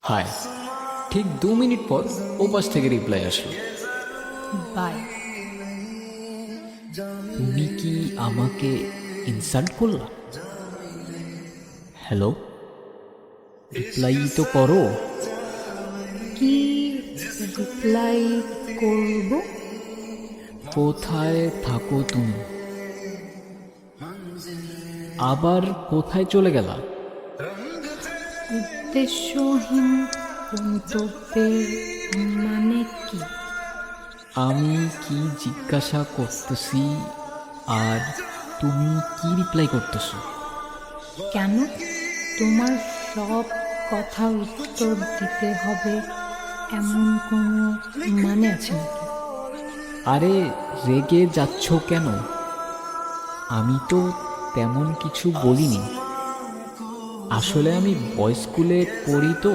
High. ঠিক 2 minute পর ওপাশ থেকে রিপ্লাই আসলো, বাই। তুমি কি আমাকে ইনসাল্ট করলা? হ্যালো, রিপ্লাই তো করো। কি রিপ্লাই করব? কোথায় থাকো তুমি? আবার কোথায় চলে গেলা? উদ্দেশ্যহীন গন্তব্যের মানে কি? আমি কি জিজ্ঞাসা করতেছি আর তুমি কি রিপ্লাই করতেছো? কেন তোমার সব কথার উত্তর দিতে হবে এমন কোনো মানে আছে নাকি? আরে, রেগে যাচ্ছ কেন? আমি তো তেমন কিছু বলিনি। আসলে আমি বয়েজ স্কুলে পড়ি তো।